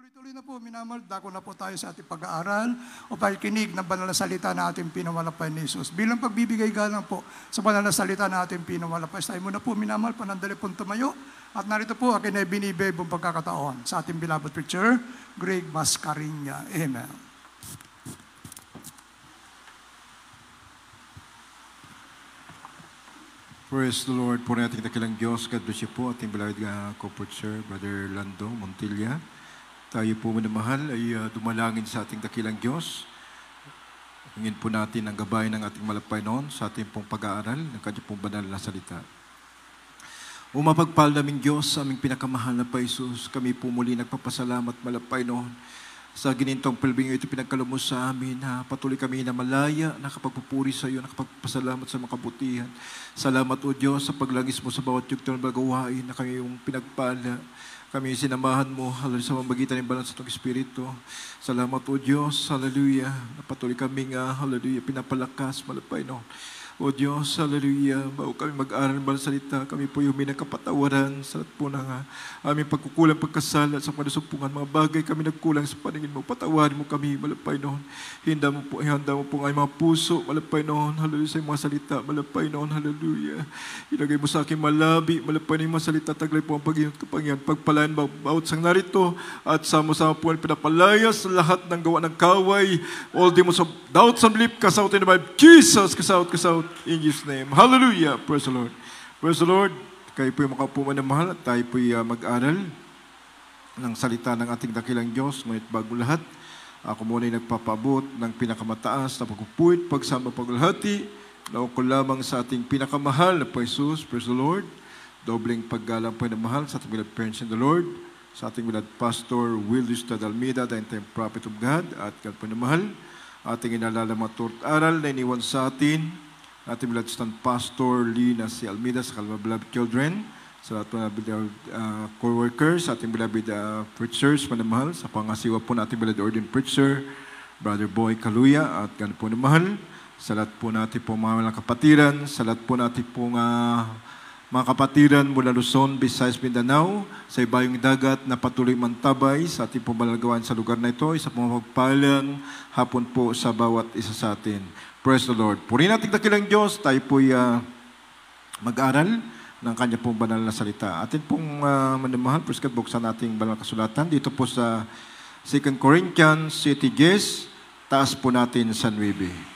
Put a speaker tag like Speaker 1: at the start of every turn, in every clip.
Speaker 1: Tuloy-tuloy na po, minamahal, dako na po tayo sa ating pag-aaral o pakikinig ng banal na salita na ating pinawalapay ni Jesus. Bilang pagbibigay galang po sa banal na salita na ating pinawalapay, tayo muna po, minamahal, panandali pong tumayo. At narito po, akin ay binibigong pagkakataon sa ating beloved preacher, Greg Mascarinya. Amen.
Speaker 2: Praise the Lord. Puri natin dakilang Diyos. God bless you po. Ating beloved co-preacher, Brother Lando Montilla. Tayo po minamahal ay dumalangin sa ating dakilang Diyos. Hingin po natin ang gabay ng ating malapay noon sa ating pong pag-aaral ng kanyang pong banal na salita. O mapagpahal naming Diyos, aming pinakamahal na Jesus, kami po muli nagpapasalamat malapay noon sa ginintong pilbing ito pinagkalumos sa amin na patuloy kami na malaya, nakapagpupuri sa iyo, nakapagpasalamat sa mga kabutihan. Salamat o Diyos sa paglangis mo sa bawat yugto ng bagawain na kami yung pinagpala. Kami sinamahan mo, hallelujah, sa mamagitan ng banal sa itong Espiritu. Salamat o Diyos, hallelujah, na patuloy kaming, hallelujah, pinapalakas, malapay no. O Diyos, hallelujah, bago kami mag-aral ng banal salita, kami po yung minakapatawaran sa lahat po ng aming pagkukulang, pagkasala sa panusumpungan, mga bagay kami nagkulang sa paningin mo, patawarin mo kami, malapay noon. Handa mo po ang mga puso, malapay noon, hallelujah, sa mga salita, malapay noon, hallelujah. Ilagay mo sa akin malabi, malapay na yung mga salita, taglay po ang pag-inot kapangyarihan, pagpalayan bawat sang narito, at sama-sama po ang pinapalaya sa lahat ng gawa ng kaway, all demons of doubt, some belief, cast out in the Bible, Jesus, cast out, in Jesus' name. Hallelujah! Praise the Lord. Praise the Lord. Kayo po yung makapuman na mahal at tayo po mag-aral ng salita ng ating dakilang Diyos. Ngunit bago lahat, ako muna ay nagpapaabot ng pinakamataas na pagpupuit, pagsama paglalahati, na ko lamang sa ating pinakamahal na po Jesus. Praise the Lord. Dobleng paggalang po na mahal sa ating beloved parents in the Lord, sa ating beloved Pastor Willis Tadalmida, the entire prophet of God, at God po na mahal, ating inalala mga aral na iniwan sa atin, ating beloved stand Pastor Lina C. Almeida sa beloved children, sa ating beloved co-workers, sa ating beloved preachers, manamahal, sa pangasiwa po na ating beloved ordained preacher, Brother Boy Kaluya, at gano'n po namahal, sa lahat po natin po mga kapatiran, sa lahat po natin po mga kapatiran mula Luzon, Visayas, Mindanao, sa ibayong dagat na patuloy mantabay sa ating pumalagawan sa lugar na ito, isa pong magpalang hapon po sa bawat isa sa atin. Praise the Lord. Purihin natin dakilang Diyos, tayo po'y mag-aral ng kanya pong banal na salita. Atin pong manamahal, praise God, buksan nating banal kasulatan dito po sa 2 Corinthians City Ges, taas po natin sa 9.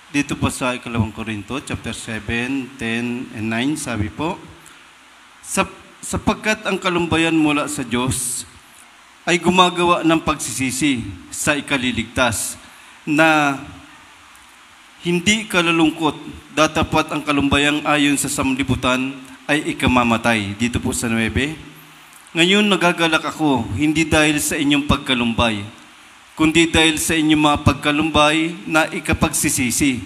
Speaker 3: Dito po sa 2 Korinto, chapter 7, 10, and 9, sabi po, sapagkat ang kalumbayan mula sa Diyos ay gumagawa ng pagsisisi sa ikaliligtas na hindi kalalungkot, datapat ang kalumbayang ayon sa sanlibutan ay ikamamatay. Dito po sa 9. Ngayon nagagalak ako, hindi dahil sa inyong pagkalumbay, kundi dahil sa inyong mga pagkalumbay na ikapagsisisi,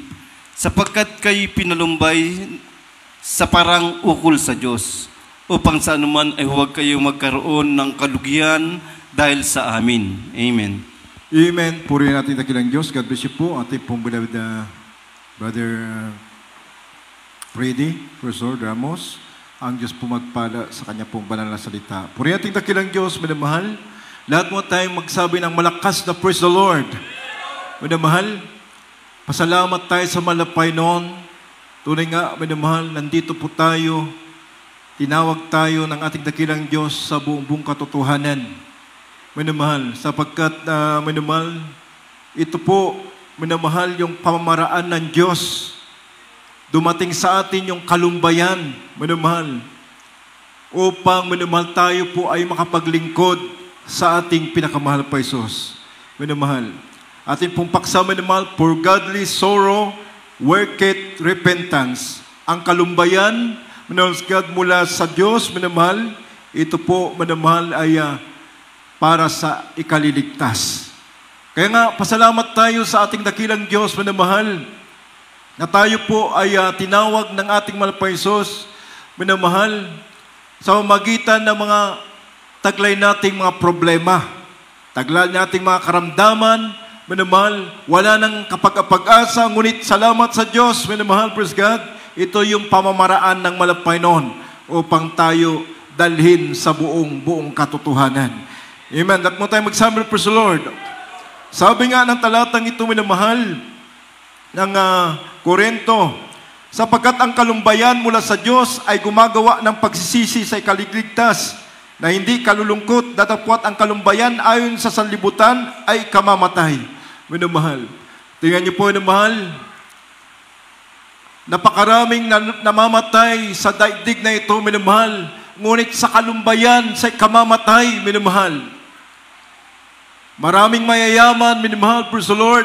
Speaker 3: sapagkat kayo pinalumbay sa parang ukol sa Diyos, upang sa anuman ay huwag kayo magkaroon ng kalugihan dahil sa amin. Amen.
Speaker 2: Amen. Purihin natin dakilang Diyos. God bless you po. Ating pong beloved Brother Freddy, Professor Ramos, ang Diyos po magpala sa kanya pong banal na salita. Purihin natin dakilang Diyos, minamahal. Lahat mo tayong magsabi ng malakas na praise the Lord. Minamahal, pasalamat tayo sa malapay noon. Tunay nga, minamahal, nandito po tayo. Tinawag tayo ng ating dakilang Diyos sa buong katotohanan. Minamahal, sapagkat, minamahal, ito po, minamahal, yung pamamaraan ng Diyos. Dumating sa atin yung kalumbayan, minamahal, upang, minamahal, tayo po ay makapaglingkod sa ating pinakamahal pa Jesus. Minamahal, ating pong paksa, minamahal, for godly sorrow worketh repentance. Ang kalumbayan, minamahal, God, mula sa Diyos, minamahal, ito po, minamahal, ay para sa ikaliligtas. Kaya nga, pasalamat tayo sa ating dakilang Diyos, minamahal, na tayo po ay tinawag ng ating mahal pa Jesus, minamahal, sa magitan ng mga taglay nating mga problema, taglay nating mga karamdaman, minamahal, wala nang kapag-asa, ngunit salamat sa Diyos, minamahal, praise God, ito yung pamamaraan ng malapay noon upang tayo dalhin sa buong katotohanan. Amen. At mo tayo magsabi, praise the Lord. Sabi nga ng talatang ito, minamahal, ng Korinto, sapagkat ang kalumbayan mula sa Diyos ay gumagawa ng pagsisisi sa ikaligligtas na hindi kalulungkot, datapwat ang kalumbayan ayon sa sanlibutan ay kamamatay. Minamahal. Tingnan niyo po, minamahal, napakaraming namamatay sa daigdig na ito, minamahal, ngunit sa kalumbayan, sa kamamatay, minamahal. Maraming mayayaman, minamahal, praise the Lord,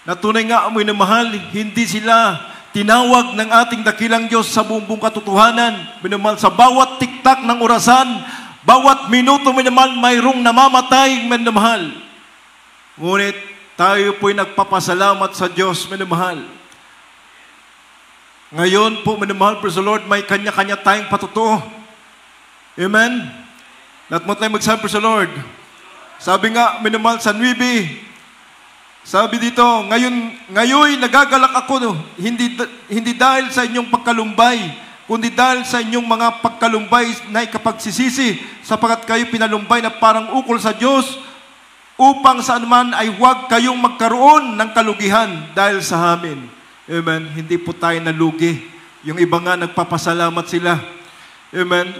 Speaker 2: na tunay nga, minamahal, hindi sila tinawag ng ating dakilang Diyos sa buong katotohanan, minamahal, sa bawat tiktak ng orasan, bawat minuto, minamahal, mayroong namamatay, minamahal. Ngunit tayo po'y nagpapasalamat sa Diyos, minamahal. Ngayon po, minamahal, praise the Lord, may kanya-kanya tayong patotoo. Amen? Lahat mo tayo magsabi, praise the Lord. Sabi nga, minamahal, sa 9, sabi dito, ngayon nagagalak ako, hindi dahil sa inyong pagkalumbay, kundi dahil sa inyong mga pagkalumbay na ikapagsisisi, sapagkat kayo pinalumbay na parang ukol sa Diyos, upang saan man ay huwag kayong magkaroon ng kalugihan dahil sa amin. Amen. Hindi po tayo nalugi. Yung iba nga nagpapasalamat sila. Amen.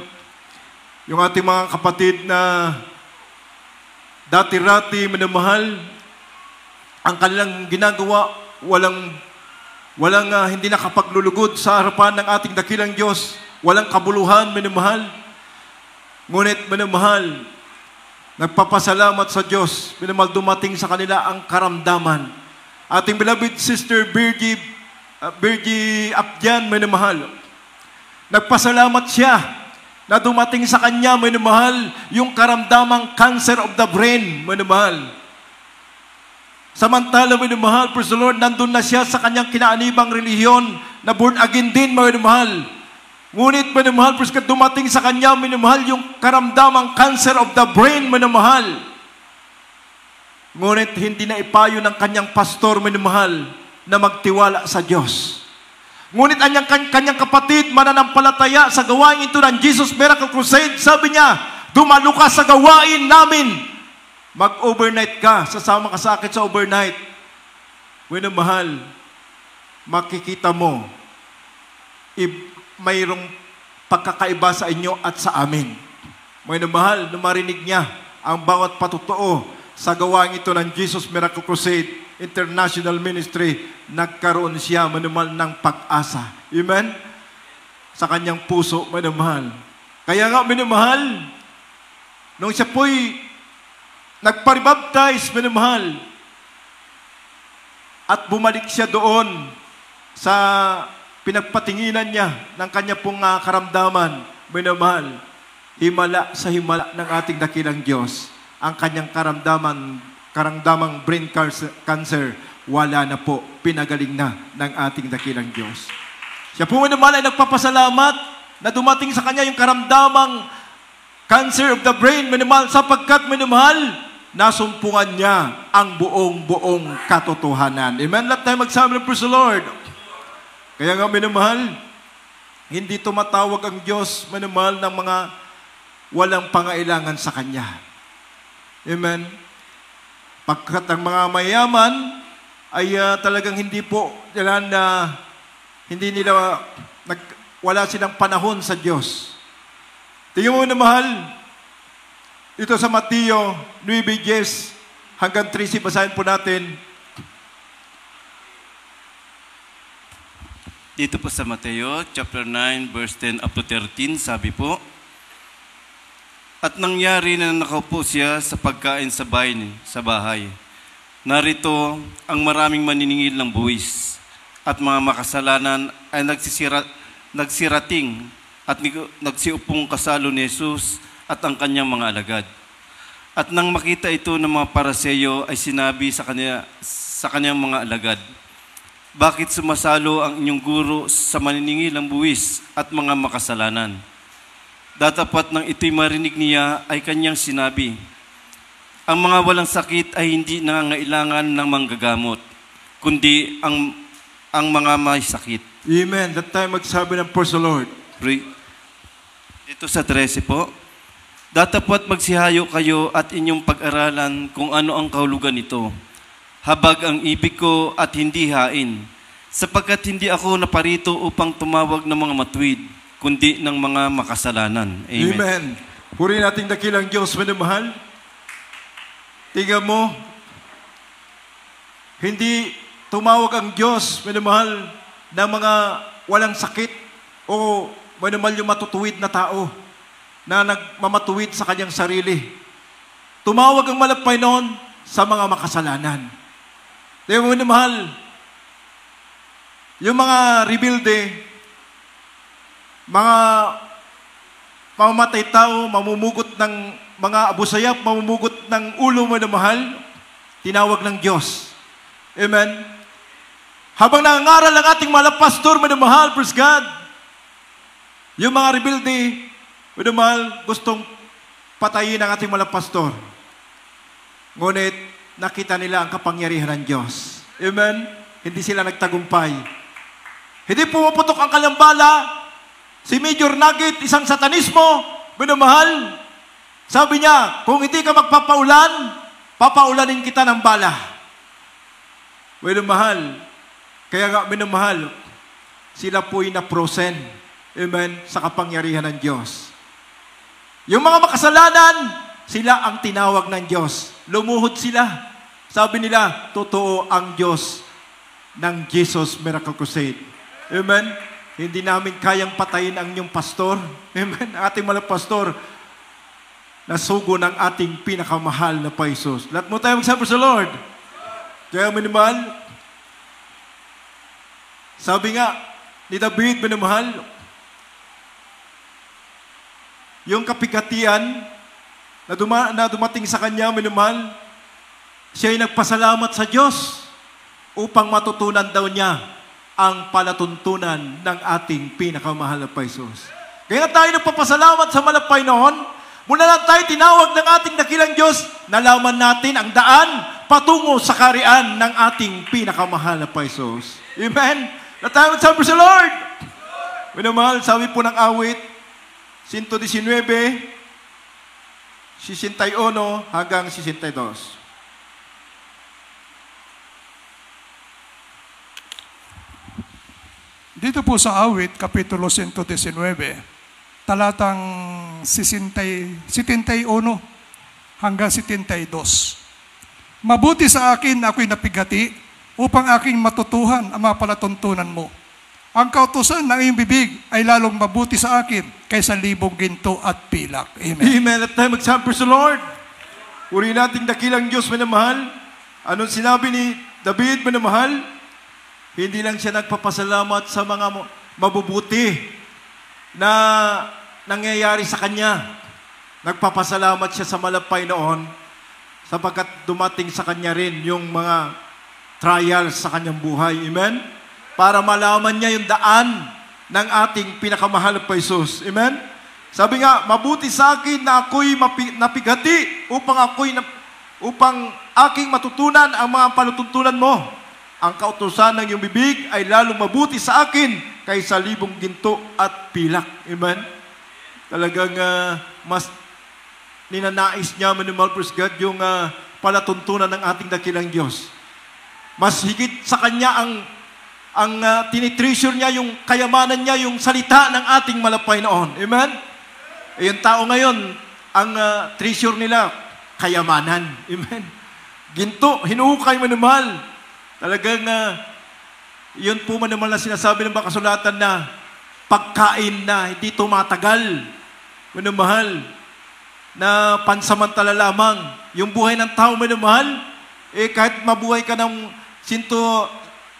Speaker 2: Yung ating mga kapatid na dati-rati minamahal, ang kanilang ginagawa, walang hindi nakapaglulugod sa harapan ng ating dakilang Diyos. Walang kabuluhan, minamahal. Ngunit, minamahal, nagpapasalamat sa Diyos. Minamahal, dumating sa kanila ang karamdaman. Ating beloved sister Virgie Apjan, minamahal, nagpasalamat siya na dumating sa kanya, minamahal, yung karamdamang cancer of the brain, minamahal. Samantala, minamahal, praise the Lord, nandun na siya sa kanyang kinaanibang relihiyon na born again din, minamahal. Ngunit, minamahal, praise God, dumating sa kanya, minamahal, yung karamdamang cancer of the brain, minamahal. Ngunit, hindi na ipayo ng kanyang pastor, minamahal, na magtiwala sa Diyos. Ngunit ang kanyang kapatid, mananampalataya sa gawain ito ng Jesus Miracle Crusade, sabi niya, dumalo ka sa gawain namin. Mag-overnight ka, sasama ka sa akin sa overnight. Minamahal, makikita mo, mayroong pagkakaiba sa inyo at sa amin. Minamahal, na marinig niya ang bawat patotoo sa gawain ito ng Jesus Miracle Crusade International Ministry, nagkaroon siya, minamahal, ng pag-asa. Amen? Sa kanyang puso, minamahal. Kaya nga, minamahal, nung siya po'y nagparibaptize, minamahal, at bumalik siya doon sa pinagpatinginan niya ng kanya pong karamdaman, minamahal, himala sa himala ng ating dakilang Diyos, ang kanyang karamdamang brain cancer, wala na po, pinagaling na ng ating dakilang Diyos. Siya po, minamahal, ay nagpapasalamat na dumating sa kanya yung karamdamang cancer of the brain, minamahal, sapagkat, minamahal, nasumpungan niya ang buong katotohanan. Amen? Lahat tayo magsabi ng praise the Lord. Kaya nga, minamahal, hindi tumatawag ang Diyos, minamahal, ng mga walang pangailangan sa Kanya. Amen? Pagkat ang mga mayaman ay talagang hindi po wala silang panahon sa Diyos. Tingnan mo na, mahal, ito sa Mateo 9:10 hanggang 13, basahin po natin.
Speaker 3: Dito po sa Mateo chapter 9 verse 10 up to 13, sabi po, at nangyari na nakaupo siya sa pagkain sa bahay. Narito ang maraming maniningil ng buwis at mga makasalanan ay nagsirating at nagsiupong kasalo ni Jesus at ang kanyang mga alagad. At nang makita ito ng mga Paraseyo ay sinabi sa kanyang mga alagad, bakit sumasalo ang inyong guro sa maniningil ng buwis at mga makasalanan? Datapat nang ito'y marinig niya ay kanyang sinabi, ang mga walang sakit ay hindi nangangailangan ng manggagamot, kundi ang mga may sakit.
Speaker 2: Amen. That time magsabi ng praise the Lord.
Speaker 3: Dito sa 13 po, Datapwat magsihayo kayo at inyong pag-aralan kung ano ang kahulugan nito. Habag ang ibig ko at hindi hain, sapagkat hindi ako naparito upang tumawag ng mga matuwid, kundi ng mga makasalanan. Amen.
Speaker 2: Amen. Purihin nating dakilang Diyos, minamahal. Tingnan mo, hindi tumawag ang Diyos, minamahal, ng mga walang sakit o minamahal yung matutuwid na tao na nagmamatuwid sa kanyang sarili. Tumawag ang malapay noon sa mga makasalanan. Di ba, minamahal, yung mga rebuilde, mga mamamatay tao, mamumugot ng mga abusayap, mamumugot ng ulo mo na mahal, tinawag ng Diyos. Amen? Habang nangangaral ang ating mga pastor, mo na mahal, praise God, yung mga rebuilde, mo na mahal, gustong patayin ang ating mga pastor. Ngunit, nakita nila ang kapangyarihan ng Diyos. Amen? Hindi sila nagtagumpay. Hindi pumuputok ang kalambala. Si Major Nugget, isang satanismo, minamahal. Sabi niya, kung hindi ka magpapaulan, papaulanin kita ng bala. Minamahal. Kaya nga, minamahal, sila po'y naprosen. Amen? Sa kapangyarihan ng Diyos. Yung mga makasalanan, sila ang tinawag ng Diyos. Lumuhod sila. Sabi nila, totoo ang Diyos ng Jesus Miracle Crusade. Amen? Hindi namin kayang patayin ang inyong pastor. Amen? Ang ating mga pastor, nasugo ng ating pinakamahal na Paisos. Lahat mo tayo magsabi sa Lord. Kaya minamahal, sabi nga ni David, minamahal, yung kapigatian na dumating sa kanya, minamahal, siya ay nagpasalamat sa Diyos upang matutunan daw niya ang palatuntunan ng ating pinakamahal na Paisos. Kaya tayo nagpapasalamat sa malapay noon, mula lang tayo tinawag ng ating dakilang Diyos, nalaman natin ang daan patungo sa karian ng ating pinakamahal na Paisos. Amen? Na tayo magsabi sa Lord. Minamahal, sabi po ng awit, 119, 61 hanggang 62.
Speaker 1: Dito po sa awit, Kapitulo 119, talatang 71 hanggang 72. Mabuti sa akin na ako'y napigati upang aking matutuhan ang mga palatuntunan mo. Ang kautusan ng iyong bibig ay lalong mabuti sa akin kaysa libong ginto at pilak. Amen.
Speaker 2: Amen. At tayo magsabi sa Lord. Purihin nating dakilang Diyos, minamahal. Anong sinabi ni David, minamahal? Hindi lang siya nagpapasalamat sa mga mabubuti na nangyayari sa kanya. Nagpapasalamat siya sa malapay noon sapagkat dumating sa kanya rin yung mga trials sa kanyang buhay. Amen? Para malaman niya yung daan ng ating pinakamahal na Paisos. Amen? Sabi nga, mabuti sa akin na ako'y napigati upang aking matutunan ang mga palutuntunan mo. Ang kautusan ng iyong bibig ay lalong mabuti sa akin kaysa libong ginto at pilak. Amen? Talagang mas ninanais niya, minamahal, praise God, yung palatuntunan ng ating dakilang Diyos. Mas higit sa kanya ang tinitreasure niya, yung kayamanan niya, yung salita ng ating malapay noon. Amen? E yung tao ngayon, ang treasure nila, kayamanan. Amen? Ginto, hinuhukay, minamahal. Talagang yun po man naman na sinasabi ng mga kasulatan na pagkain na hindi tumatagal. Minamahal, na pansamantala lamang. Yung buhay ng tao, minamahal, kahit mabuhay ka ng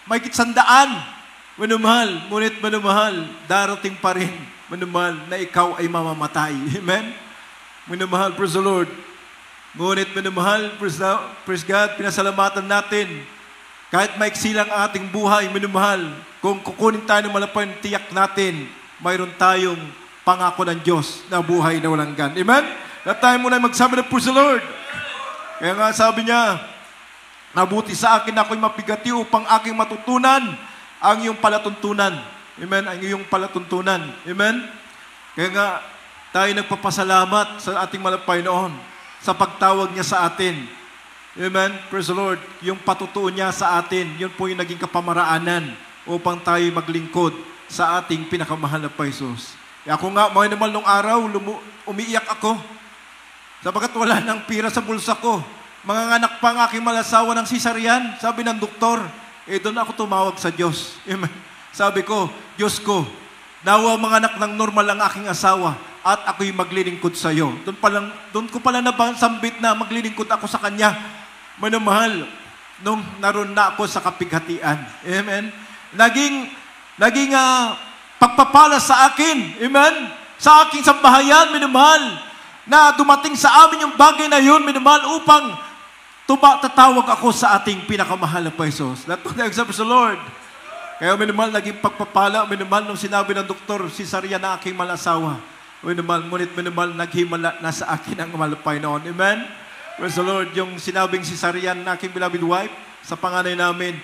Speaker 2: may 100, minamahal, ngunit minamahal, darating pa rin, minamahal, na ikaw ay mamamatay. Amen? Minamahal, praise the Lord. Ngunit minamahal, praise God, pinasalamatan natin. Kahit maiksi lang ang ating buhay, minamahal, kung kukunin tayo ng malapay, tiyak natin, mayroon tayong pangako ng Diyos na buhay na walang gan. Amen? Lahat tayo muna magsabi ng praise the Lord. Kaya nga sabi niya, mabuti sa akin na ako'y mapigati upang aking matutunan ang iyong palatuntunan. Amen? Ang iyong palatuntunan. Amen? Kaya nga, tayo nagpapasalamat sa ating Panginoon sa pagtawag niya sa atin. Amen? Praise the Lord. Yung patutuon niya sa atin, yun po yung naging kapamaraanan upang tayo maglingkod sa ating pinakamahal na Paisos. Ako nga, mga naman nung araw, umiiyak ako sapagkat wala nang pira sa bulsa ko. Mga anak pa ang aking malasawa ng cesarean, sabi ng doktor. Doon ako tumawag sa Diyos. Amen. Sabi ko, Diyos ko, nawa mga anak ng normal ang aking asawa at ako'y maglilingkod sa iyo. Doon ko pala nabasambit na maglilingkod ako sa Kanya. Manamahal, nung naroon na ako sa kapighatian. Amen. Naging pagpapala sa akin. Amen. Sa aking sambahayan, minamahal, na dumating sa amin yung bagay na yun, minamahal, upang tatawag ako sa ating pinakamahal na Paisos. Let me exalt the Lord. Kaya minamahal, naging pagpapala, minamahal, nung sinabi ng doktor, cesarean na aking malasawa. Minamahal, ngunit minamahal, naghimala na sa akin ang mahal na Panginoon. Amen. Praise the Lord. Yung sinabing cesarean na aking beloved wife, sa panganay namin,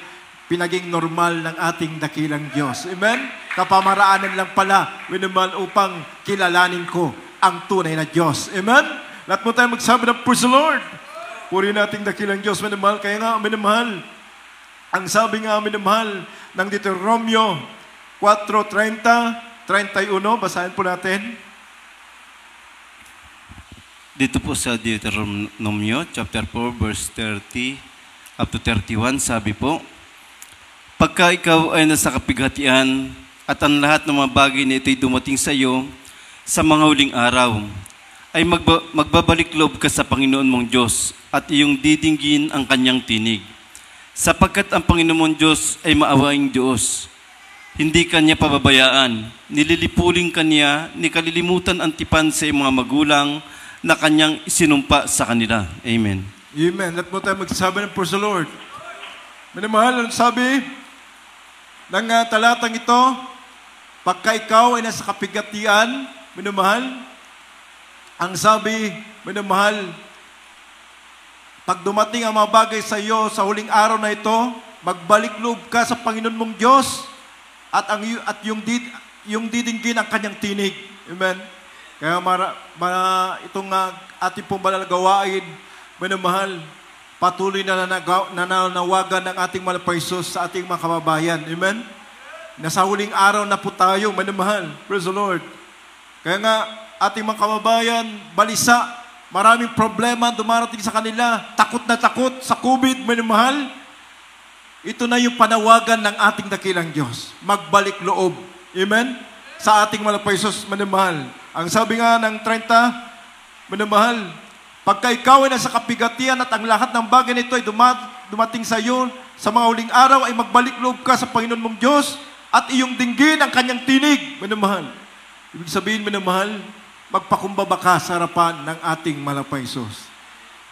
Speaker 2: pinaging normal ng ating dakilang Diyos. Amen? Kapamaraanan lang pala, minamahal, upang kilalanin ko ang tunay na Diyos. Amen? Lahat mo tayo magsabi ng praise the Lord. Puri nating dakilang Diyos, minamahal. Kaya nga, minamahal, ang sabi nga, minamahal, ng Deuteronomio 4:30, 31, basahin po natin.
Speaker 3: Dito po sa Deuteronomio chapter 4 verse 30 up to 31, sabi po, pagka ikaw ay nasa kapighatian at ang lahat ng mga bagay na ito'y dumating sa iyo sa mga huling araw, ay magbabalik loob ka sa Panginoon mong Diyos at iyong didinggin ang kanyang tinig. Sapagkat ang Panginoon mong Diyos ay maawaing Diyos. Hindi kanya pababayaan. Nililipuling kanya, ni kalilimutan ang tipan sa iyong mga magulang na kanyang isinumpa sa kanila. Amen.
Speaker 2: Amen. Let mo tayo magsasabi ng praise the Lord. Minamahal, ang sabi ng talatang ito, pagka ikaw ay nasa kapigatian, minamahal, ang sabi, minamahal, pag dumating ang mga bagay sa iyo sa huling araw na ito, magbalik loob ka sa Panginoon mong Diyos at yung didinggin ang kanyang tinig. Amen. Kaya itong ating pong banal gawain, minamahal, patuloy na nananawagan ng ating mahal na Paisos sa ating mga kababayan. Amen? Nasa huling araw na po tayo, minamahal. Praise the Lord. Kaya nga, ating mga kababayan, balisa, maraming problema dumarating sa kanila, takot na takot sa COVID, minamahal. Ito na yung panawagan ng ating dakilang Diyos. Magbalik loob. Amen? Sa ating mahal na Paisos, minamahal. Ang sabi nga ng 30, minamahal, pagka ikaw ay nasa kapigatian at ang lahat ng bagay nito ay dumating sa iyo, sa mga huling araw ay magbalik loob ka sa Panginoon mong Diyos at iyong dinggin ang kanyang tinig. Minamahal. Ibig sabihin, minamahal, magpakumbaba ka sa harapan ng ating mahal na Paisos.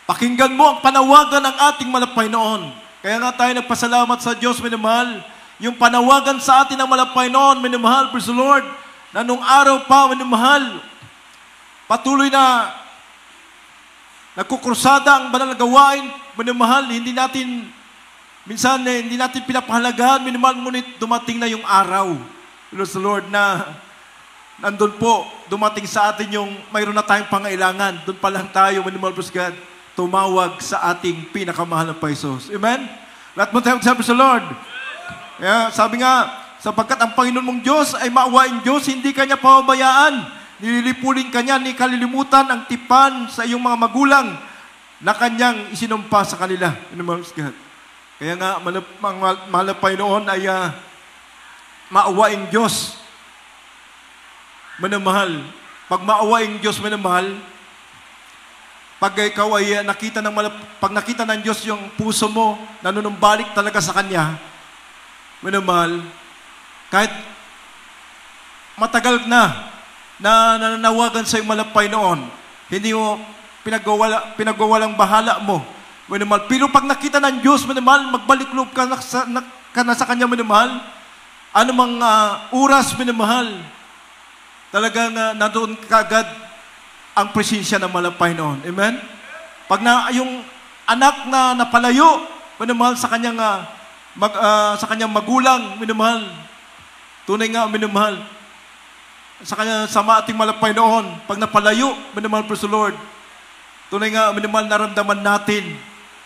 Speaker 2: Pakinggan mo ang panawagan ng ating mahal na Panginoon. Kaya nga tayo nagpasalamat sa Diyos, minamahal, yung panawagan sa atin ng mahal na Panginoon, minamahal, praise the Lord, na nung araw pa, minamahal, patuloy na nagkukrusada ang banal na gawain, minamahal, minsan hindi natin pinapahalagahan, minamahal, ngunit dumating na yung araw, praise the Lord, na nandun po, dumating sa atin yung mayroon na tayong pangailangan, doon pa lang tayo, minamahal, praise God, tumawag sa ating pinakamahal na Paisos. Amen? Lahat mo tayo magsabi sa Lord. Kaya sabi nga, sapagkat ang Panginoon mong Diyos ay maawaing Diyos, hindi kanya pababayaan. Nililipuling kanya, ni kalilimutan ang tipan sa iyong mga magulang na kanyang isinumpa sa kanila. Kaya nga, mahal na Panginoon ay maawaing Diyos. Manamahal. Pag maawaing Diyos, manamahal, pag ikaw ay pag nakita ng Diyos yung puso mo, nanunumbalik talaga sa Kanya, manamahal, kahit matagal na nananawagan sa iyong malapay noon, hindi mo pinagwawalang bahala mo, minamahal. Pero pag nakita ng Diyos, minamahal, magbalik loob ka na sa Kanya, minamahal. Anumang oras, minamahal, talagang nandoon kaagad ang presensya ng malapay noon. Amen? Pag yung anak na napalayo, minamahal, sa kanyang magulang, minamahal, tunay nga, minamahal, sa kanya sama ating malapay noon, pag napalayo, minamahal, praise the Lord, tunay nga, minamahal, naramdaman natin,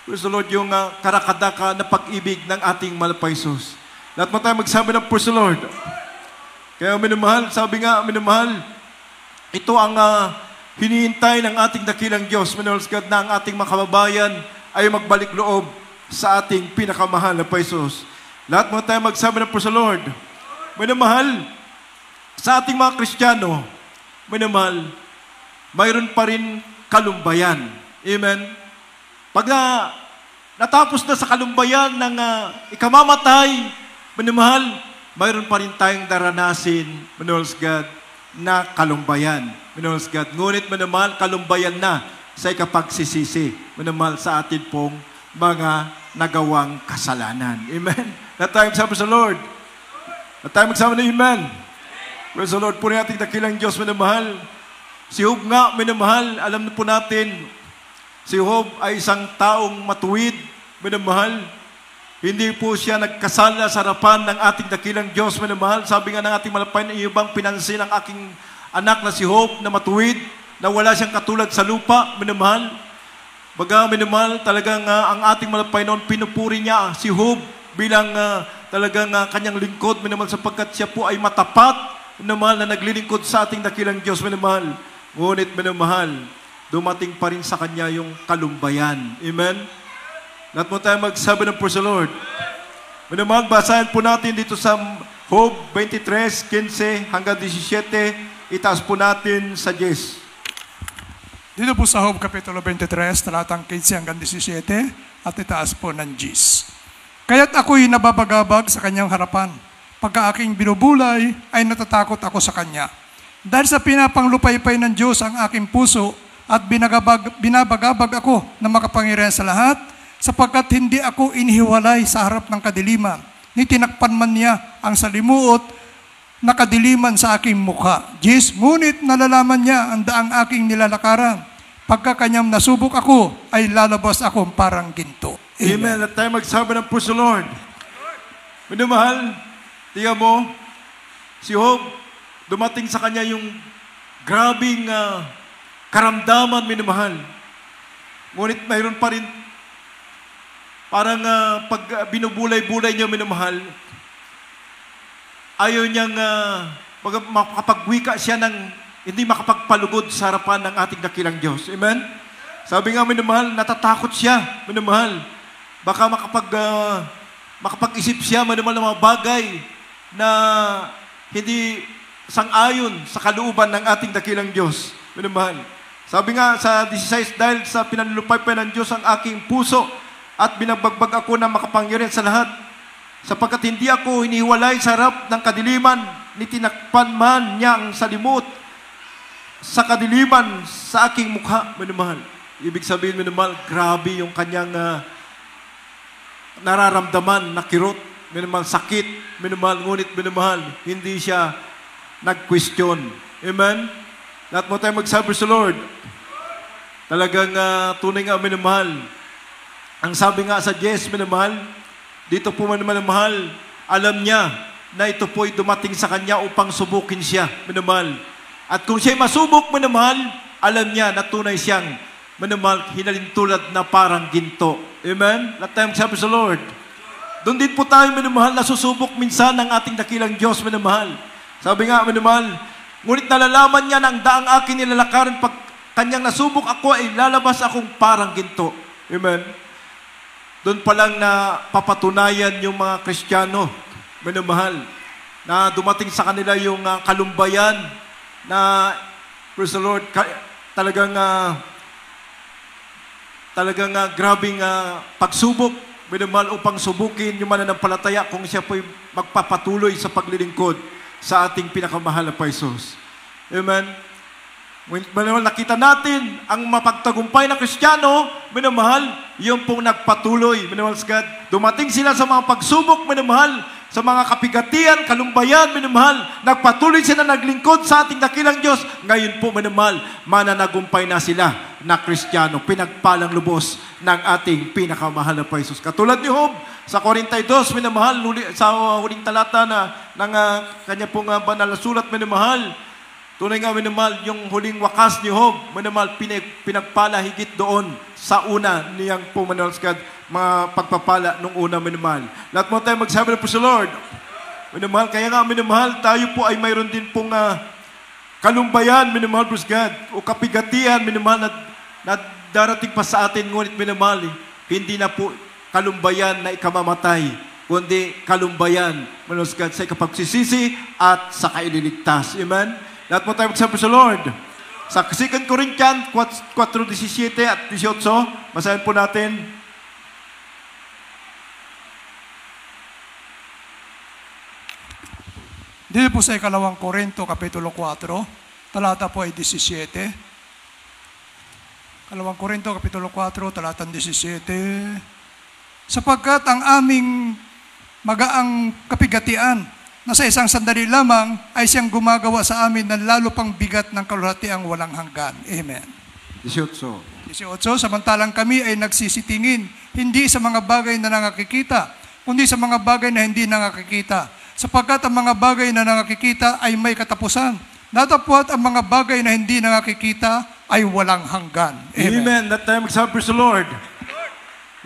Speaker 2: praise the Lord, yung karakadaka na pag-ibig ng ating malapay Sus. Lahat mo tayo magsabi ng praise the Lord. Kaya minamahal, sabi nga, minamahal, ito ang hinihintay ng ating dakilang Diyos, minamahal God, na ang ating mga kababayan ay magbalik loob sa ating pinakamahal na Paisos. Lahat mo tayo magsabi ng praise the Lord. Minamahal, sa ating mga Kristiyano, minamahal, mayroon pa rin kalumbayan. Amen? Pag natapos na sa kalumbayan ng ikamamatay, minamahal, mayroon pa rin tayong daranasin, minamahal God, na kalumbayan. Minamahal God, ngunit minamahal, kalumbayan na sa ikapagsisisi, minamahal, sa atin pong mga nagawang kasalanan. Amen? Lahat tayo magsabi sa Lord. Lahat tayo magsabi na Amen. Praise the Lord. Puri natin dakilang Diyos, minamahal. Si Job nga, minamahal, alam na po natin, si Job ay isang taong matuwid, minamahal. Hindi po siya nagkasala sa harapan ng ating dakilang Diyos, minamahal. Sabi nga ng ating malapay na ibang pinansin ang aking anak na si Job na matuwid, na wala siyang katulad sa lupa, minamahal. Baga, minamahal, talagang ang ating malapay noon, pinupuri niya si Job bilang talagang kanyang lingkod, minamahal, sapagkat siya po ay matapat, minamahal, na naglilingkod sa ating dakilang Diyos, minamahal. Ngunit, minamahal, dumating pa rin sa kanya yung kalumbayan. Amen? Lahat mo tayo magsabi ng praise the Lord. Minamahal, basahin po natin dito sa Job 23:15 hanggang 17, itaas po natin sa 10.
Speaker 1: Dito po sa Job Kapitulo 23, talatang 15 hanggang 17, at itaas po ng Diyos. Kaya't ako'y nababagabag sa kanyang harapan. Pagka aking binubulay, ay natatakot ako sa kanya. Dahil sa pinapanglupaypay ng Diyos ang aking puso, at binabagabag ako na makapangyarihan sa lahat, sapagkat hindi ako inihiwalay sa harap ng kadiliman, ni tinakpan man niya ang salimuot na kadiliman sa aking mukha. Ngunit nalalaman niya ang daang aking nilalakaran. Pagka kanyang nasubok ako, ay lalabas akong parang ginto.
Speaker 2: Amen. At tayo magsabi ng praise the Lord. Minamahal, tingnan mo, si Job, dumating sa kanya yung grabing karamdaman, minamahal. Ngunit mayroon pa rin, parang pag binubulay-bulay niya, minamahal, ayaw niyang makapagwika siya ng hindi makapagpalugod sa harapan ng ating dakilang Diyos. Amen? Sabi nga, minamahal, natatakot siya, minamahal. Baka makapag-isip siya, minamahal, ng mga bagay na hindi sang-ayon sa kalooban ng ating dakilang Diyos. Minamahal. Sabi nga sa 16, dahil sa pinanlupaypay ng Diyos ang aking puso at binabagbag ako na makapangyarihan sa lahat, sapagkat hindi ako hinihiwalay sa harap ng kadiliman, ni tinakpan man niya ang salimot sa kadiliman sa aking mukha, minamahal. Ibig sabihin, minamahal, grabe yung kanyang nararamdaman na kirot, minamahal, sakit, minamahal, ngunit minamahal, hindi siya nag-question. Amen? Lahat mo tayo magsabi sa Lord. Talagang tunay nga, minamahal. Ang sabi nga sa 10, minamahal, dito po minamahal, alam niya na ito po'y dumating sa kanya upang subukin siya, minamahal. At kung siya'y masubok, minamahal, alam niya na tunay siyang, minamahal, hinalintulad na parang ginto. Amen? Lahat tayo magsabi sa Lord. Doon din po tayo, minamahal, nasusubok minsan ng ating dakilang Diyos, minamahal. Sabi nga, minamahal, ngunit nalalaman niya na ang daang aking nilalakaran, pag kanyang nasubok ako, ay lalabas akong parang ginto. Amen? Doon pa lang na papatunayan yung mga Kristiyano, minamahal, na dumating sa kanila yung kalumbayan na, praise the Lord, talagang grabing pagsubok, minamahal, upang subukin yung mananampalataya kung siya po'y magpapatuloy sa paglilingkod sa ating pinakamahal na Paisos. Amen? Minamahal, nakita natin ang mapagtagumpay na Kristiyano, minamahal, yung pong nagpatuloy, minamahal God. Dumating sila sa mga pagsubok, minamahal, sa mga kapigatian, kalumbayan, minamahal, nagpatuloy sila naglingkod sa ating dakilang Diyos. Ngayon po, minamahal, mananagumpay na sila na Kristiyano, pinagpalang lubos ng ating pinakamahal na Paisos. Katulad ni Job, sa 42, minamahal, sa huling talata ng kanya pong banal na sulat, minamahal, Tunay nga, minamahal, yung huling wakas ni Job, minamahal, pinagpala higit doon sa una niyang po, minamahal, mga pagpapala nung una, minamahal. Lahat mo tayo magsabi na po sa Lord. Minamahal, kaya nga, minamahal, tayo po ay mayroon din pong kalumbayan, minamahal, praise God, o kapigatian, minamahal, na darating pa sa atin, ngunit minamahal, hindi na po kalumbayan na ikamamatay, kundi kalumbayan, minamahal, God, sa ikapagsisisi at sa kaililigtas. Amen? Lahat mo tayo magsabi sa Lord. Sa 2 Corinthians 4:17 at 18, basahin po natin.
Speaker 1: Dito po sa 2 Korinto, Kapitulo 4, talata po ay 17. 2 Korinto, Kapitulo 4, talatang 17. Sapagkat ang aming magaang kapigatian na sa isang sandali lamang ay siyang gumagawa sa amin ng lalo pang bigat ng kalulatiang walang hanggan. Amen.
Speaker 2: 18.
Speaker 1: Samantalang kami ay nagsisitingin, hindi sa mga bagay na nangakikita, kundi sa mga bagay na hindi nangakikita. Sapagkat ang mga bagay na nangakikita ay may katapusan. Datapwat ang mga bagay na hindi nangakikita ay walang hanggan. Amen.
Speaker 2: Amen. That time magsabi sa Lord.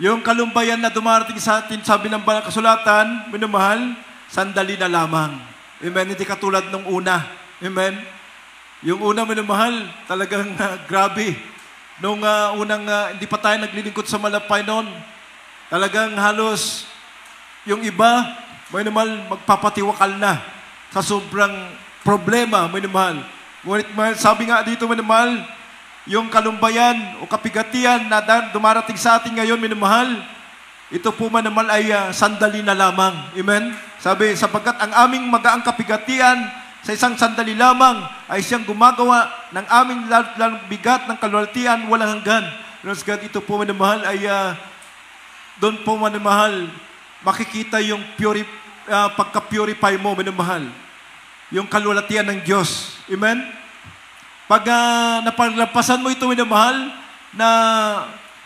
Speaker 2: Yung kalumbayan na dumarating sa atin, sabi ng Banal Kasulatan, minamahal, sandali na lamang. Amen. Hindi katulad nung una. Amen. Yung una, minamahal, talagang grabe. Nung unang hindi pa tayo naglilingkod sa malapay noon, talagang halos yung iba, minamahal, magpapatiwakal na sa sobrang problema, minamahal. Ngunit sabi nga dito, minamahal, yung kalumbayan o kapigatian na dumarating sa atin ngayon, minamahal, ito po minamahal ay sandali na lamang. Amen? Sabi, sapagkat ang aming magaang kapigatian sa isang sandali lamang ay siyang gumagawa ng aming lalong bigat ng kalulatian walang hanggan. Praise God, ito po minamahal ay doon po minamahal makikita yung pagka-purify mo, minamahal. Yung kalulatian ng Diyos. Amen? Pag napaglampasan mo ito, minamahal, na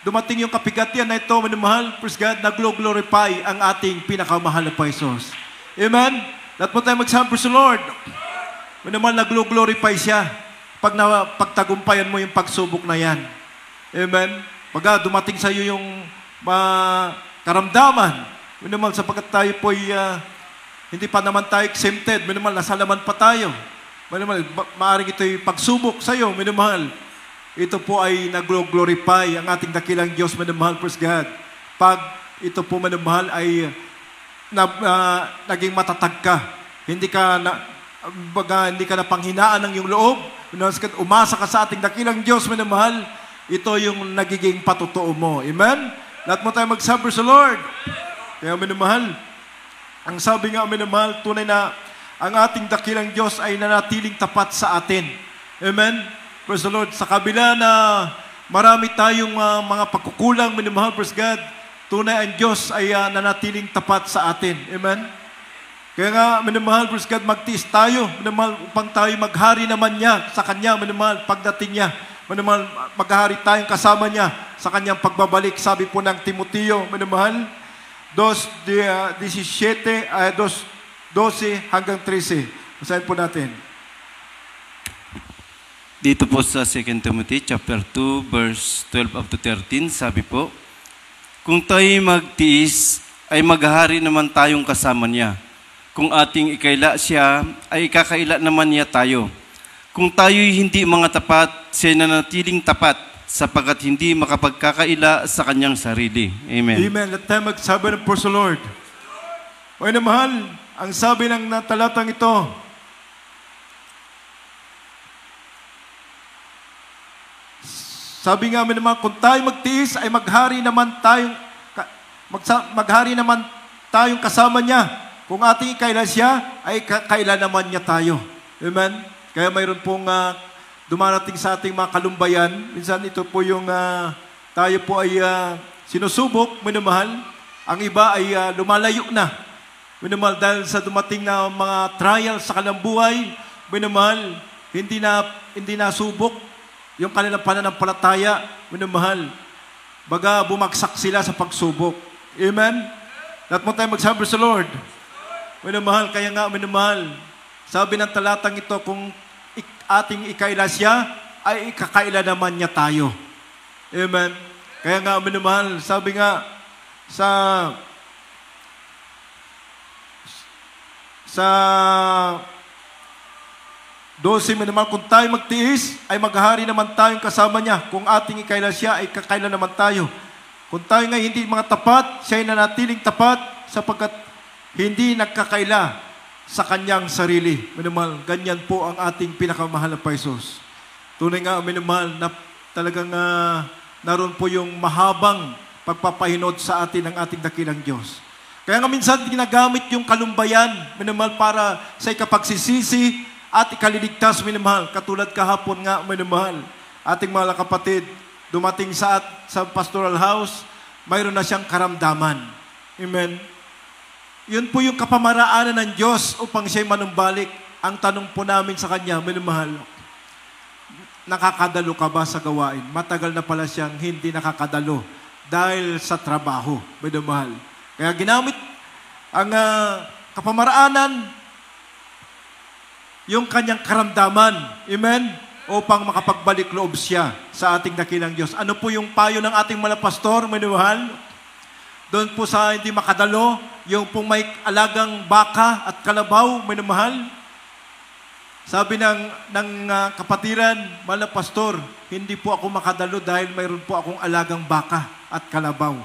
Speaker 2: dumating yung kapigatian na ito, minamahal, praise God, nag-glorify ang ating pinakamahal na Paisos. Amen? Lahat po tayo magsabi, praise the Lord. Minamahal, nag-glorify siya pag pagtagumpayan mo yung pagsubok na yan. Amen? Pag dumating sa iyo yung karamdaman, minamahal, sapagkat tayo po hindi pa naman tayo exempted, minamahal, nasa laman pa tayo. Minamahal, maaaring ito'y pagsubok sa iyo, minamahal. Ito po ay nag-glorify ang ating dakilang Diyos, minamahal, praise God. Pag ito po, minamahal, ay naging matatag ka. Hindi ka na panghinaan ng iyong loob. Umasa ka sa ating dakilang Diyos, minamahal. Ito yung nagiging patotoo mo. Amen? Lahat mo tayo magsabi sa Lord. Kaya, minamahal, ang sabi nga, minamahal, tunay na ang ating dakilang Diyos ay nanatiling tapat sa atin. Amen? Praise the Lord. Sa kabila na marami tayong mga pagkukulang, minamahal, praise God, tunay ang Diyos ay nanatiling tapat sa atin. Amen? Kaya nga, minamahal, praise God, magtiis tayo, minamahal, upang tayo maghari naman niya sa Kanya, minamahal, pagdating niya. Minamahal, maghari tayong kasama niya sa Kanyang pagbabalik. Sabi po ng Timoteo, minamahal, 2:17, 12 hanggang 13. Basahin po natin.
Speaker 3: Dito po sa 2 Timothy chapter 2 verse 12 up to 13, sabi po, kung tayo magtiis, ay maghahari naman tayong kasama niya. Kung ating ikaila siya, ay ikakaila naman niya tayo. Kung tayo'y hindi mga tapat, siya nanatiling tapat, sapagkat hindi makapagkakaila sa kanyang sarili. Amen.
Speaker 2: Amen. Let tayo magsabi ng praise the Lord. O na mahal, ang sabi ng talatang ito, sabi nga naman, kung tayo magtiis, ay maghari naman tayong kasama niya. Kung ating ikaila siya, ay kaila naman niya tayo. Amen? Kaya mayroon pong dumarating sa ating mga kalumbayan. Minsan ito po yung tayo po ay sinusubok, minamahal. Ang iba ay lumalayo na. Minamahal, dahil sa dumating na mga trial sa kanilang buhay, minamahal, hindi na subok yung kanilang pananampalataya, minamahal. Baga bumagsak sila sa pagsubok. Amen? Lahat mo tayo magsabi sa Lord. Minamahal, kaya nga minamahal. Sabi ng talatang ito, kung ating ikaila siya, ay ikakaila naman niya tayo. Amen. Kaya nga, minamahal, sabi nga sa 12, minamahal, kung tayo magtiis, ay maghahari naman tayong kasama niya. Kung ating ikaila siya, ay kakaila naman tayo. Kung tayo nga hindi mga tapat, siya ay nanatiling tapat sapagkat hindi nagkakaila sa kanyang sarili. Minamahal, ganyan po ang ating pinakamahal na Paisos. Tunay nga, minamahal, na talagang naroon po yung mahabang pagpapahinod sa atin ng ating dakilang Diyos. Kaya nga minsan ginagamit yung kalumbayan, minamahal, para sa ikapagsisisi at ikaliligtas, minamahal. Katulad kahapon nga, minamahal, ating mga kapatid, dumating sa pastoral house, mayroon na siyang karamdaman. Amen. Yun po yung kapamaraanan ng Diyos upang siya'y manumbalik. Ang tanong po namin sa kanya, minamahal, nakakadalo ka ba sa gawain? Matagal na pala siyang hindi nakakadalo dahil sa trabaho, minamahal. Kaya ginamit ang kapamaraanan, yung kanyang karamdaman, amen, upang makapagbalik loob siya sa ating dakilang Diyos. Ano po yung payo ng ating mga pastor, minamahal? Doon po sa hindi makadalo, yung pong may alagang baka at kalabaw, minamahal. Sabi ng kapatiran, mga pastor, hindi po ako makadalo dahil mayroon po akong alagang baka at kalabaw.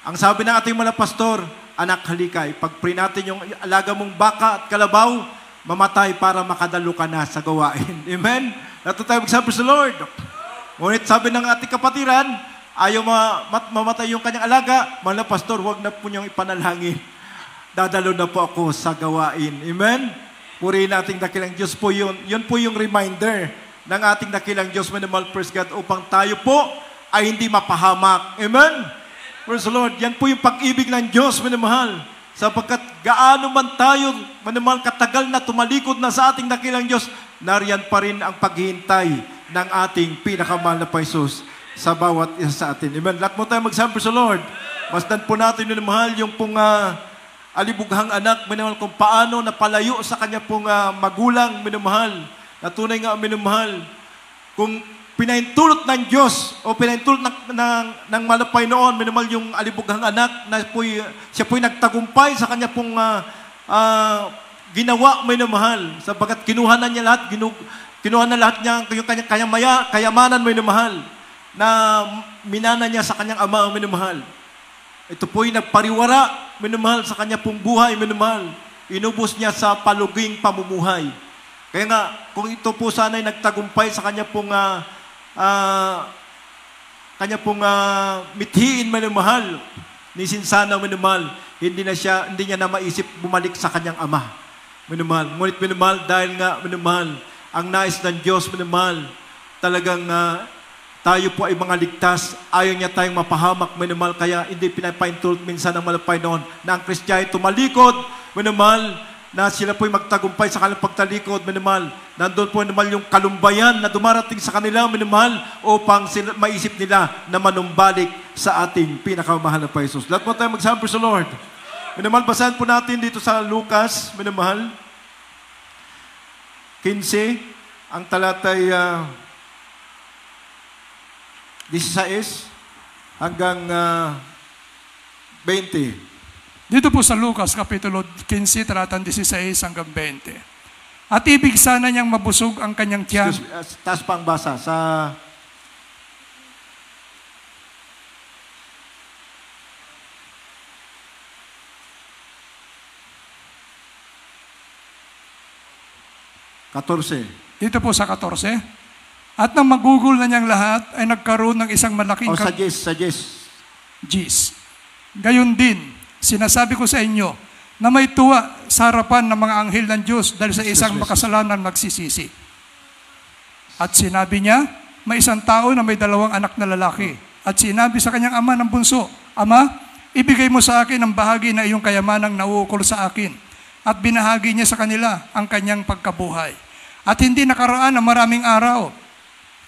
Speaker 2: Ang sabi ng ating mga pastor, anak, halika, ipag-pray natin yung alaga mong baka at kalabaw, mamatay para makadalo ka na sa gawain. Amen? Nato tayo magsabi sa Lord. Ngunit sabi ng ating kapatiran, ayaw mamatay yung kanyang alaga, mga pastor, huwag na po niyong ipanalangin. Dadalo na po ako sa gawain. Amen? Purihin nating dakilang Diyos po yun. Yun po yung reminder ng ating dakilang Diyos, minamahal, praise God, upang tayo po ay hindi mapahamak. Amen? Praise the Lord. Yan po yung pag-ibig ng Diyos, minamahal. Sapagkat gaano man tayo, minamahal, katagal na tumalikod na sa ating dakilang Diyos, nariyan pa rin ang paghihintay ng ating pinakamahal na Paisos sa bawat isa sa atin. Amen. Lahat mo tayo magsample sa Lord. Masdan po natin, minamahal, yung pong alibughang anak, minamahal, kung paano napalayo sa kanya pong magulang, minamahal, na tunay nga, minamahal, kung pinaintulot ng Diyos o pinaintulot ng malapay noon, minamahal, yung alibughang anak, na siya po'y nagtagumpay sa kanya pong ginawa, minamahal, sapagkat kinuha na niya lahat, kinuha na lahat niya, yung kanyang kayamanan, minamahal, na minana niya sa kanyang ama, minamahal. Ito po'y nagpariwara, minamahal, sa kanya pong buhay, minamahal. Inubos niya sa paluging pamumuhay. Kaya nga, kung ito po sana'y nagtagumpay sa kanya pong mithiin, minamahal, nisinsana, minamahal, hindi niya na maisip bumalik sa kanyang ama, minamahal. Ngunit, minamahal, dahil nga, minamahal, ang nais ng Diyos, minamahal, talagang tayo po ay mga ligtas, ayaw niya tayong mapahamak, minamahal, kaya hindi pinapaintulot minsan ng malapay noon na ang Kristiyano tumalikod, minamahal, na sila po'y magtagumpay sa kanilang pagtalikod, minamahal. Nandun po, minamahal, yung kalumbayan na dumarating sa kanila, minamahal, upang maisip nila na manumbalik sa ating pinakamahal na Paisos. Lahat mo tayo magsample sa Lord. Minamahal, basahan po natin dito sa Lucas, minamahal, 15, ang talatay 16 hanggang 20.
Speaker 1: Dito po sa Lucas, Kapitulo 15, talatang 16 hanggang 20. At ibig sana niyang mabusog ang kanyang tiyan.
Speaker 2: Taas pang basa sa
Speaker 1: Dito po sa 14. At nang magugol na niyang lahat, ay nagkaroon ng isang malaking...
Speaker 2: suggest.
Speaker 1: Gis. Gayon din, sinasabi ko sa inyo, na may tuwa sa harapan ng mga anghel ng Diyos dahil sa isang makasalanan magsisisi. At sinabi niya, may isang tao na may 2 anak na lalaki. At sinabi sa kanyang ama ng bunso, Ama, ibigay mo sa akin ang bahagi na iyong kayamanang nauukol sa akin. At binahagi niya sa kanila ang kanyang pagkabuhay. At hindi nakaraan ng maraming araw,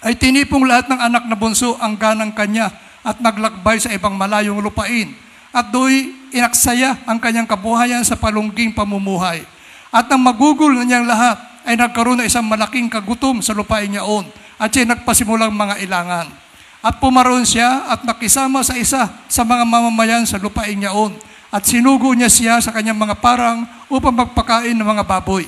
Speaker 1: ay tinipong lahat ng anak na bunso ang ganang kanya at naglakbay sa ibang malayong lupain. At do'y inaksaya ang kanyang kabuhayan sa palungging pamumuhay. At nang magugol na niyang lahat, ay nagkaroon ng isang malaking kagutom sa lupain niyaon at siya nagpasimulang mga ilangan. At pumaroon siya at nakisama sa isa sa mga mamamayan sa lupain niyaon at sinugo niya siya sa kanyang mga parang upang magpakain ng mga baboy.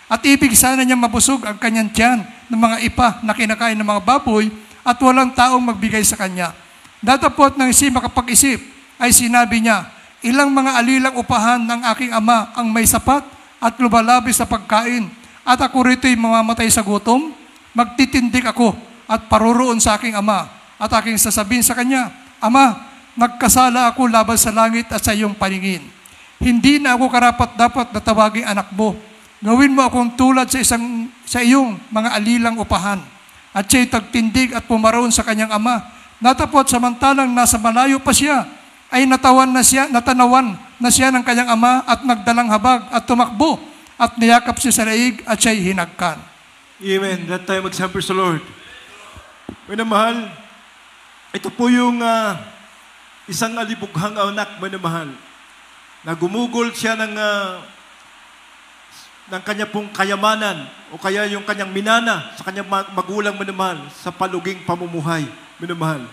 Speaker 1: At ibig sana niya mabusog ang kanyang tiyan ng mga ipa na kinakain ng mga baboy at walang taong magbigay sa kanya. Datapot nang si makapag-isip ay sinabi niya, ilang mga alilang upahan ng aking ama ang may sapat at lumalabis sa pagkain at ako rito'y mamamatay sa gutom? Magtitindig ako at paroroon sa aking ama at aking sasabihin sa kanya, Ama, nagkasala ako laban sa langit at sa iyong paningin. Hindi na ako karapat-dapat na tawaging anak mo. Gawin mo akong tulad sa iyong mga alilang upahan. At siya'y tagtindig at pumaroon sa kanyang ama. Natapot samantalang nasa malayo pa siya, ay natanawan na siya ng kanyang ama at nagdalang habag at tumakbo at niyakap siya sa laig at siya'y hinagkan.
Speaker 2: Amen. That time mag-sample sa Lord. Minamahal, ito po yung isang alibughang anak, minamahal, na gumugol siya ng kanya pong kayamanan o kaya yung kanyang minana sa kanyang magulang, minamahal, sa paluging pamumuhay, minamahal.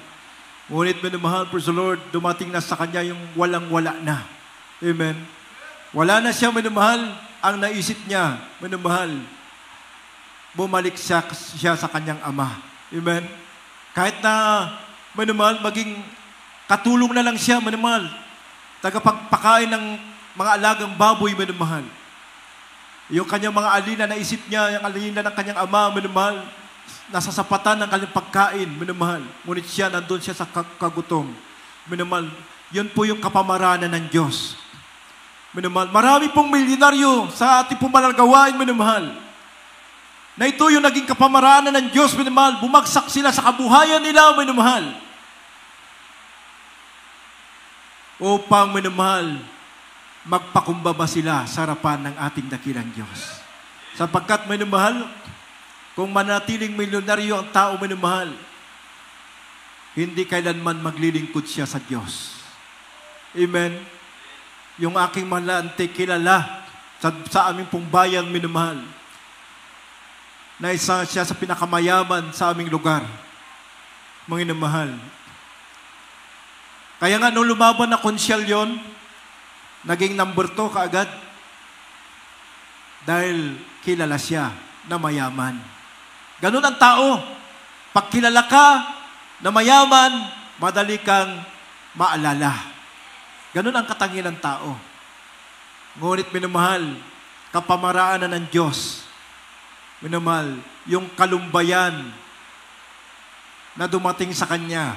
Speaker 2: Ngunit, minamahal, praise the Lord, dumating na sa kanya yung walang-wala na. Amen. Wala na siya, minamahal. Ang naisip niya, minamahal, bumalik siya sa kanyang ama. Amen. Kahit na, minamahal, maging katulong na lang siya, minamahal. Tagapagpakain ng mga alagang baboy, minamahal. Yung kanyang mga alina, naisip niya, yung alina ng kanyang ama, minamahal, nasa sapatan ng kanyang pagkain, minamahal. Ngunit siya, nandun siya sa kagutom. Minamahal, yun po yung kapamaranan ng Diyos. Minamahal, marami pong milyonaryo sa ating pumalagawain, minamahal. Na ito yung naging kapamaranan ng Diyos, minamahal. Bumagsak sila sa kabuhayan nila, minamahal. Upang, minamahal, magpakumbaba sila sa harapan ng ating dakilang Diyos. Sapagkat, minamahal, kung manatiling milyonaryo ang tao, minamahal, hindi kailanman maglilingkod siya sa Diyos. Amen. Yung aking malante kilala sa aming pong bayan, minamahal, na isa siya sa pinakamayaman sa aming lugar. Mga minamahal. Kaya nga, nung lumaban na konsyal yon, naging number 2 kaagad. Dahil kilala siya na mayaman. Ganun ang tao. Pag kilala ka na mayaman, madali kang maalala. Ganun ang katangian ng tao. Ngunit, minamahal, kapamaraanan ng Diyos, minamahal, yung kalumbayan na dumating sa Kanya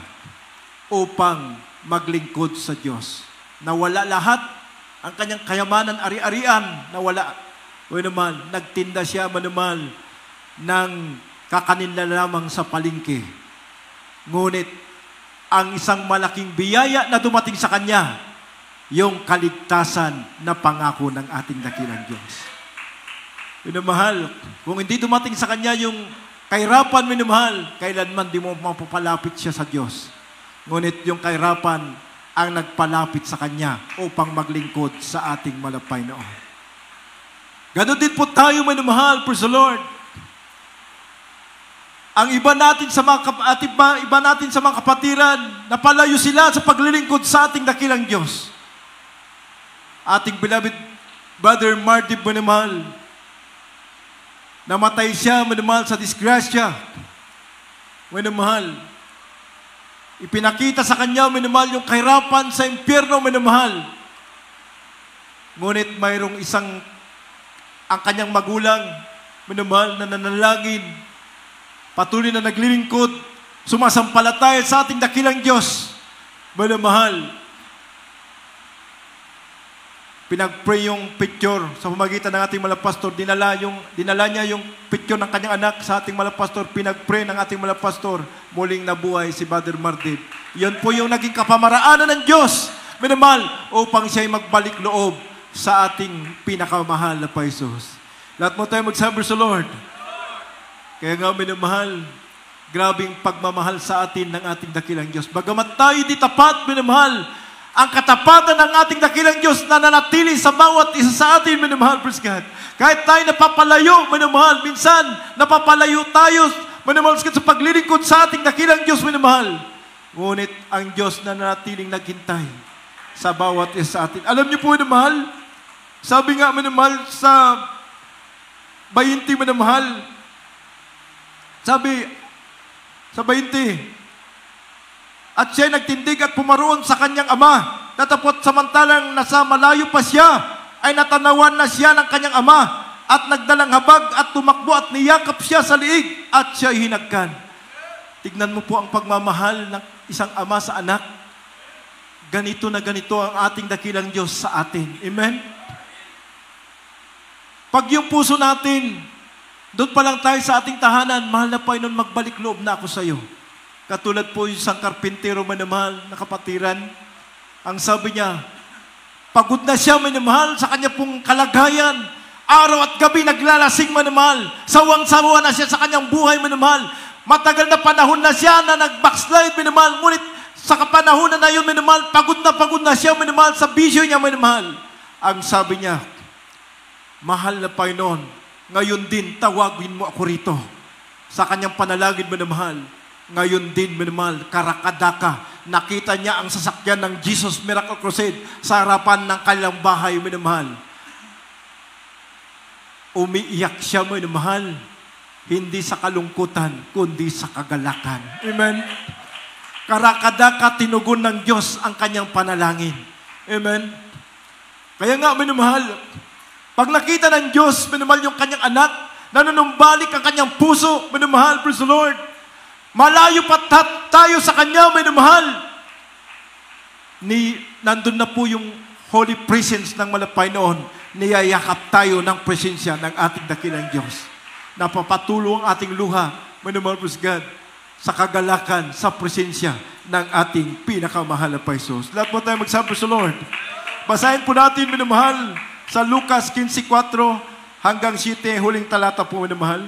Speaker 2: upang maglingkod sa Diyos. Nawala lahat ang kanyang kayamanan, ari-arian, nawala. Minamahal, nagtinda siya, minamahal, ng kakanin na lamang sa palengke. Ngunit, ang isang malaking biyaya na dumating sa kanya, yung kaligtasan na pangako ng ating dakilang Diyos. Minamahal, kung hindi dumating sa kanya yung kahirapan, minamahal, kailanman di mo mapapalapit siya sa Diyos. Ngunit yung kahirapan ang nagpalapit sa kanya upang maglingkod sa ating malapay noon. Ganon din po tayo, minamahal, praise the Lord. Ang iba natin sa mga kapatiran, napalayo sila sa paglilingkod sa ating dakilang Diyos. Ating beloved brother Marty, minamahal, namatay siya, minamahal, sa disgrasya. Minamahal, ipinakita sa kanya, minamahal, yung kahirapan sa impyerno, minamahal. Ngunit mayroong ang kanyang magulang, minamahal, na nanalangin, patuloy na naglilingkod, sumasampalataya sa ating dakilang Diyos. Minamahal, pinag-pray yung picture sa pamagitan ng ating malapastor. Dinala niya yung picture ng kanyang anak sa ating malapastor. Pinag-pray ng ating malapastor. Muling nabuhay si Brother Martin. Yan po yung naging kapamaraanan ng Diyos, minamahal, upang siya'y magbalik loob sa ating pinakamahal na Jesus. Lahat mo tayo magsabi sa Lord. Kaya nga, minamahal, grabing pagmamahal sa atin ng ating dakilang Diyos. Bagamat tayo di tapat, minamahal,
Speaker 4: Ang katapatan ng ating dakilang Diyos na nanatili sa bawat isa sa atin, minamahal, praise God. Kahit tayo napapalayo, minamahal, minsan napapalayo tayo, minamahal, sa paglilingkod sa ating dakilang Diyos, minamahal. Ngunit ang Diyos na nanatiling naghintay sa bawat isa sa atin. Alam niyo po, minamahal, sabi nga, minamahal, sa 20, minamahal, sabi, sa 20, at siya'y nagtindig at pumaroon sa kanyang ama. Tatapot samantalang nasa malayo pa siya, ay natanawan na siya ng kanyang ama at nagdalang habag at tumakbo at niyakap siya sa liig at siya'y hinagkan. Tignan mo po ang pagmamahal ng isang ama sa anak. Ganito na ganito ang ating dakilang Diyos sa atin. Amen? Pag yung puso natin, doon pa lang tayo sa ating tahanan, mahal na Panginoon, magbalik loob na ako sa iyo. Katulad po yung isang karpintero, minamahal, na kapatiran. Ang sabi niya, pagod na siya, minamahal, sa kanya pong kalagayan. Araw at gabi naglalasing, minamahal. Sawang-sawa na siya sa kanyang buhay, minamahal. Matagal na panahon na siya na nag-backslide, minamahal. Ngunit sa kapanahonan na yun, minamahal, pagod na siya, minamahal, sa bisyo niya, minamahal. Ang sabi niya, mahal na Panginoon, ngayon din tawagin mo ako rito. Sa kanyang panalangin, minamahal. Ngayon din, minamahal, karakadaka, nakita niya ang sasakyan ng Jesus Miracle Crusade sa harapan ng kanilang bahay, minamahal. Umiiyak siya, minamahal, hindi sa kalungkutan, kundi sa kagalakan. Amen? Karakadaka, tinugon ng Diyos ang kanyang panalangin. Amen? Kaya nga, minamahal, pag nakita ng Diyos, minamahal, yung kanyang anak, nanunumbalik ang kanyang puso, minamahal, praise the Lord. Malayo pa tayo sa Kanya, minamahal. Nandun na po yung holy presence ng Panginoon. Niyayakap tayo ng presensya ng ating dakilang Diyos. Napapatulo ang ating luha, minamahal, praise God, sa kagalakan, sa presensya ng ating pinakamahal na Paisos. Lahat po tayo magsabi sa Lord. Basahin po natin, minamahal, sa Lucas 15:4 hanggang 7, huling talata po, minamahal.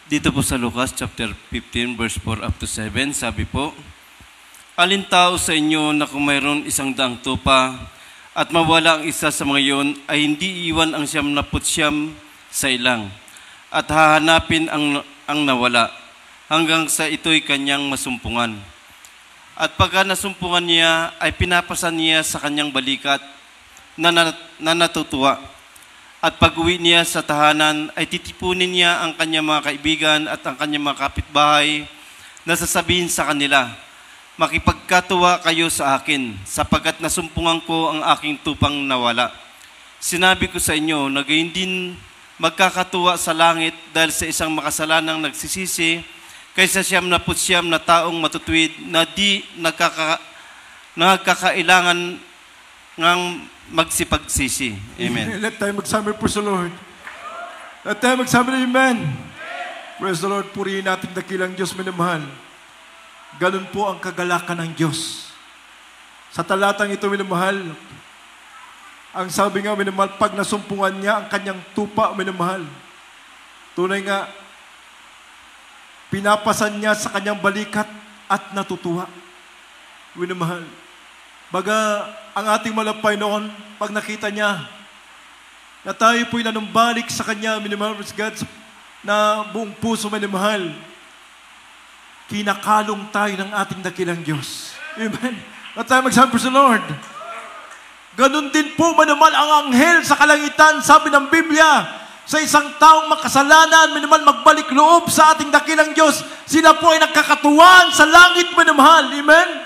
Speaker 3: Dito po sa Lucas chapter 15 verse 4 up to 7, sabi po, alin tao sa inyo na kung mayroon 100 tupa at mawala ang isa sa mga iyon ay hindi iwan ang 99 sa ilang at hahanapin ang nawala hanggang sa ito'y kanyang masumpungan. At pagka nasumpungan niya ay pinapasan niya sa kanyang balikat na natutuwa. At pag-uwi niya sa tahanan, ay titipunin niya ang kanyang mga kaibigan at ang kanyang mga kapitbahay na sasabihin sa kanila, makipagkatuwa kayo sa akin, sapagkat nasumpungan ko ang aking tupang nawala. Sinabi ko sa inyo na gayon din magkakatuwa sa langit dahil sa isang makasalanang nagsisisi, kaysa 99 na taong matutuwid na di nagkakailangan ng magsipagsisi. Amen.
Speaker 4: Let tayo magsabi po sa Lord. Let tayo magsabi na Amen. Praise the Lord. Purihin natin dakilang Diyos, minamahal. Ganun po ang kagalakan ng Diyos. Sa talatang ito, minamahal, ang sabi nga, minamahal, pag nasumpungan niya ang kanyang tupa, minamahal, tunay nga, pinapasan niya sa kanyang balikat at natutuwa. Minamahal. Baga, ang ating malapay noon, pag nakita niya, na tayo po'y nanumbalik sa Kanya, minamahal, God, na buong puso, minamahal, kinakalong tayo ng ating dakilang Diyos. Amen. At tayo magsabi sa Lord. Ganun din po, minamahal, ang anghel sa kalangitan, sabi ng Biblia, sa isang taong makasalanan, minamahal, magbalik loob sa ating dakilang Diyos, sila po ay nagkakatuwaan sa langit, minamahal. Amen.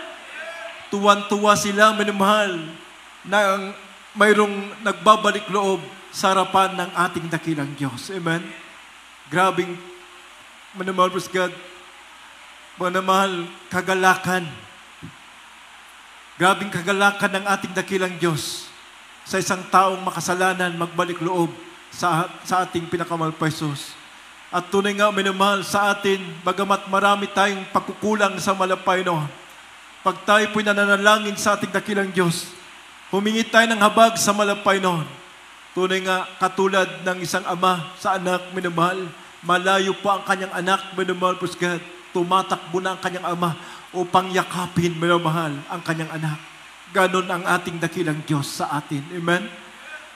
Speaker 4: Tuwan-tuwa sila, minamahal, na mayroong nagbabalik loob sa harapan ng ating dakilang Diyos. Amen? Grabing, minamahal, praise God, minamahal, kagalakan. Grabing kagalakan ng ating dakilang Diyos sa isang taong makasalanan magbalik loob sa ating pinakamahal pa Jesus. At tunay nga, minamahal, sa atin, bagamat marami tayong pagkukulang sa malapay noon, pag tayo po'y nananalangin sa ating dakilang Diyos, humingi tayo ng habag sa malapay noon. Tunay nga, katulad ng isang ama sa anak, minamahal, malayo pa ang kanyang anak, minamahal, pusgat, tumatakbo na ang kanyang ama upang yakapin, minamahal, ang kanyang anak. ganon ang ating dakilang Diyos sa atin. Amen?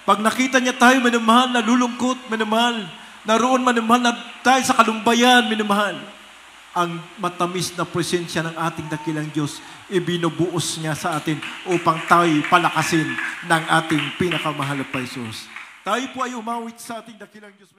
Speaker 4: Pag nakita niya tayo, minamahal, nalulungkot, minamahal, naroon minamahal na tayo sa kalumbayan, minamahal, ang matamis na presensya ng ating dakilang Diyos, ibinubuos niya sa atin upang tayo palakasin ng ating pinakamahal na Jesus. Tayo po ay umawit sa ating dakilang Diyos.